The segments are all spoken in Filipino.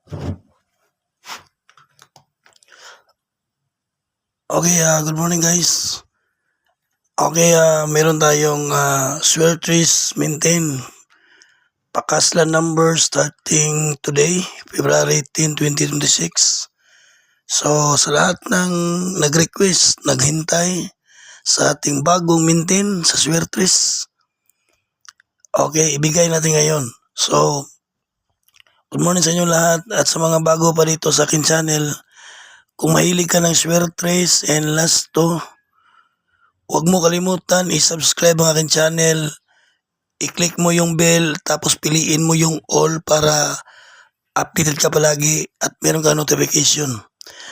Okay, good morning guys. Okay, meron tayong Swertres maintain Pakaslan number starting today, February 10, 2026. So sa lahat ng nag-request, naghintay sa ating bagong maintain sa Swertres, okay, ibigay natin ngayon. So, good morning sa inyo lahat at sa mga bago pa dito sa akin channel. Kung mahilig ka ng Swertres and last to, huwag mo kalimutan i-subscribe ang aking channel, i-click mo yung bell, tapos piliin mo yung all para updated ka palagi at meron ka notification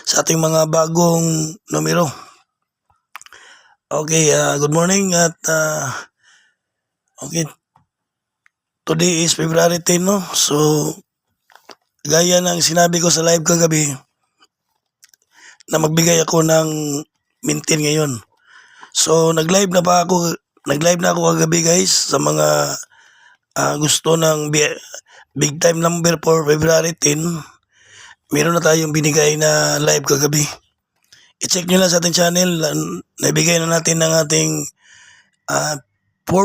sa ating mga bagong numero. Okay, good morning at okay, today is February 10, no? So, gaya ng sinabi ko sa live kagabi na magbigay ako ng maintain ngayon. So, nag-live na ako kagabi guys sa mga gusto ng big time number for February 10. Meron na tayong binigay na live kagabi. I-check nyo lang sa ating channel. Naibigay na natin ng ating 4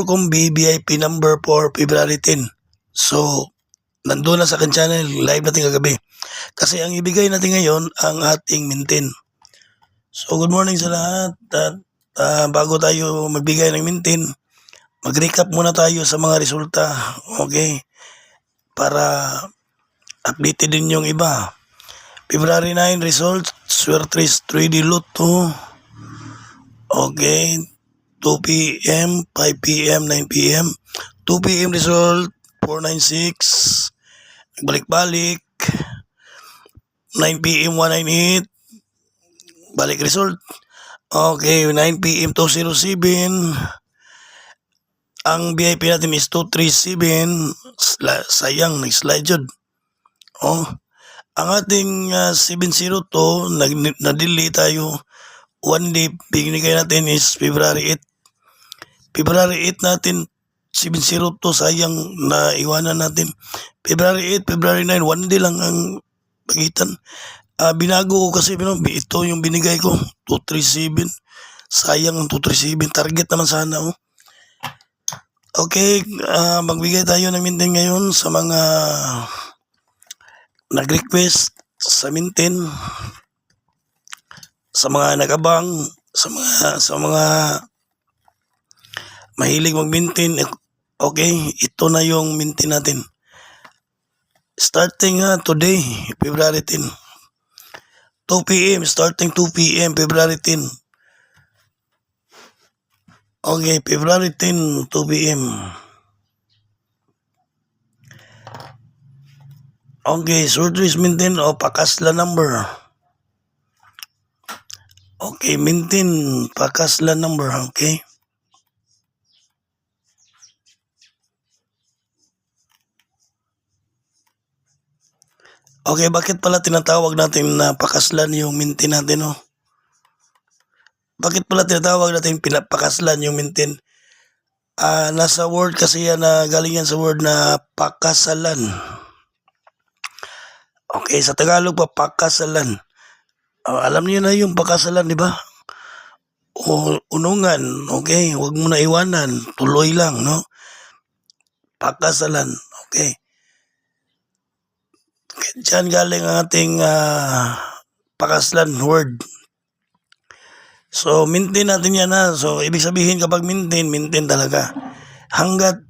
combi VIP number for February 10. So, nandun na sa ating channel. Live natin kagabi. Kasi ang ibigay natin ngayon ang ating maintain. So, good morning sa lahat. At bago tayo magbigay ng maintain, mag-recap muna tayo sa mga resulta. Okay? Para updated din yung iba. February 9 results, Swertres 3D Lotto. Okay, 2 p.m., 5 p.m., 9 p.m. 2 p.m. result, 496. Balik-balik. 9 p.m., 198. Balik result. Okay, 9 p.m., 207. Ang VIP natin is 237. Sayang, nag-slide yun. Oh, ang ating 702, na-delay tayo. One day, binigay natin is February 8. February 8 natin, 702, sayang na iwanan natin. February 8, February 9, one day lang ang pagitan. Binago ko kasi ito yung binigay ko, 237. Sayang ang 237, target naman sana. Oh. Okay, magbigay tayo ng maintain ngayon sa mga nag-request sa maintain, sa mga nagabang, sa mga mahilig mag-maintain. Okay, ito na yung maintain natin. Starting today, February 10. 2 p.m. starting 2 p.m. February 10. Okay, February 10, 2 p.m. Okay, Swertres maintain o Pakaslan number. Okay, maintain Pakaslan number, okay. Okay, bakit pala tinatawag natin na Pakaslan yung maintain natin, no? Bakit pala tinatawag natin Pakaslan yung maintain? Nasa word kasi yan na galing yan sa word na pakasalan. Okay, sa Tagalog pa, pakasalan. Alam niyo na yung pakasalan, di ba? Unungan, okay? Huwag mo na iwanan, tuloy lang, no? Pakasalan, okay? Diyan galing ang ating pakaslan word. So, maintain natin yan ha. So, ibig sabihin kapag maintain talaga. Hanggat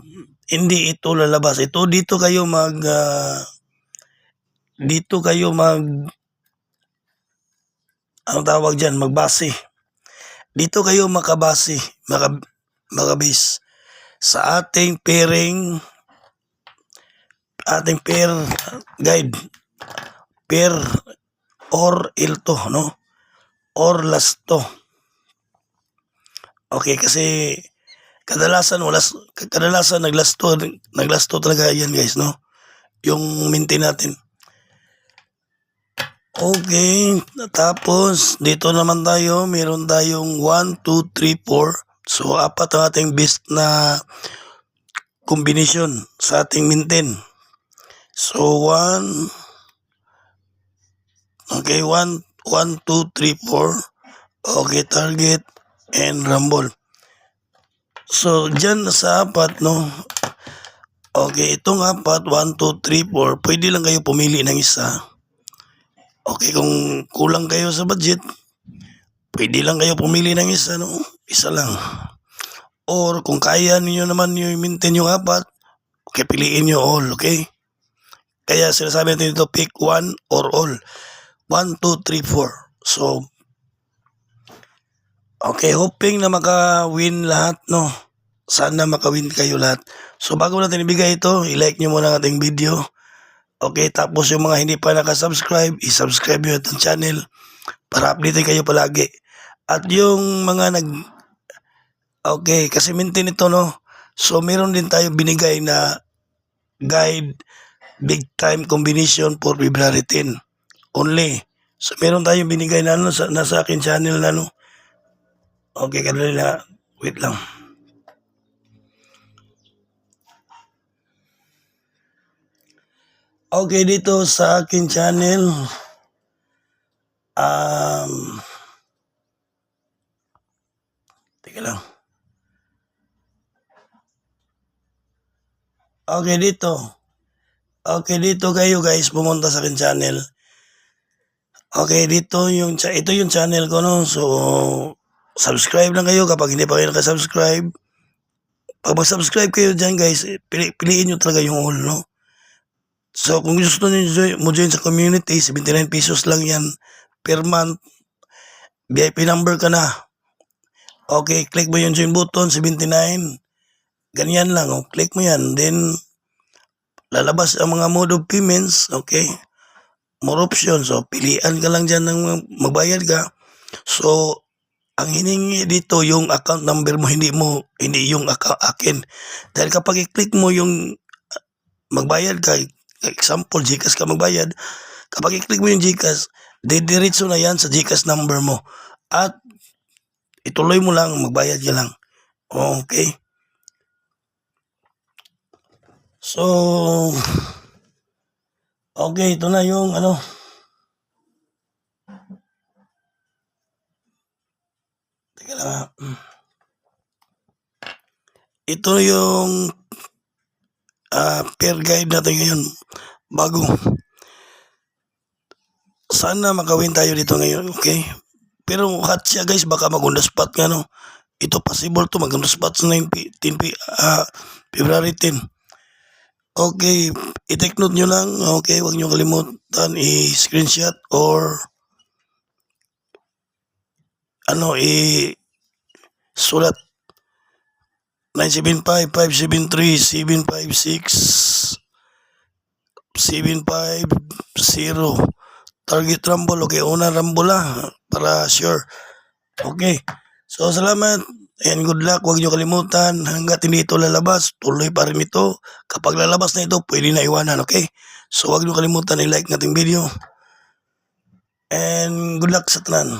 hindi ito lalabas. Dito kayo ang tawag dyan, magbase. Dito kayo makabase, makabase sa ating pair guide, pair or ilto, no? Or lasto. Okay, kasi kadalasan naglasto talaga yan guys, no? Yung maintain natin. Okay, tapos dito naman tayo, meron tayong 1, 2, 3, 4. So, apat ang ating best na combination sa ating maintain. So, 1, Okay, 1, 1, 2, 3, 4. Okay, target and rumble. So, dyan sa apat, no? Okay, itong apat, 1, 2, 3, 4, pwede lang kayo pumili ng isa. Okay, kung kulang kayo sa budget, pwede lang kayo pumili ng isa, no? Isa lang. Or kung kaya niyo naman yung maintain yung apat, okay, piliin nyo all, okay? Kaya sinasabi natin dito, pick one or all. 1, 2, 3, 4. So, okay, hoping na maka-win lahat, no? Sana maka-win kayo lahat. So, bago natin ibigay ito, i-like nyo muna ang ating video. Okay, tapos yung mga hindi pa nakasubscribe, i-subscribe nyo itong channel para update kayo palagi. At yung mga okay, kasi maintain ito, no? So, meron din tayo binigay na guide big time combination for February 10 only. So, meron tayong binigay na nasa akin channel na, no? Okay, kadali na. Wait lang. Okay, dito sa akin channel, teka lang. Okay, dito. Okay, dito kayo guys, pumunta sa akin channel. Okay, ito yung channel ko, no? So, subscribe lang kayo kapag hindi pa kayo nakasubscribe. Pag mag-subscribe kayo dyan guys, piliin nyo talaga yung all, no? So, kung gusto nyo mo join sa community, 79 pesos lang yan per month. VIP number ka na. Okay, click mo yung join button, 79. Ganyan lang, oh. Click mo yan. Then, lalabas ang mga mode of payments, okay? More options. So, pilian ka lang dyan ng magbayad ka. So, ang hiningi dito yung account number mo, hindi yung akin. Dahil kapag i-click mo yung magbayad ka, example, GCash ka magbayad, kapag i-click mo yung GCash, didiretso na yan sa GCash number mo. At ituloy mo lang, magbayad ka lang. Okay? So, okay, ito na yung teka lang. Ito yung pair guide natin ngayon. Bago. Sana makawin tayo dito ngayon, okay? Pero hot siya guys, baka mag-on the spot nga, no? Ito possible to mag-on the spot sa February 10. Okay, i-take note nyo lang, okay? Huwag nyo kalimutan i-screenshot or sulat 975-573-756-750 target rumble. Okay, una rumble para sure. Okay, so salamat and good luck. Huwag nyo kalimutan, hanggat hindi ito lalabas, tuloy pa rin ito. Kapag lalabas na ito, pwede na iwanan, okay? So huwag nyo kalimutan i-like nating video and good luck sa tanan.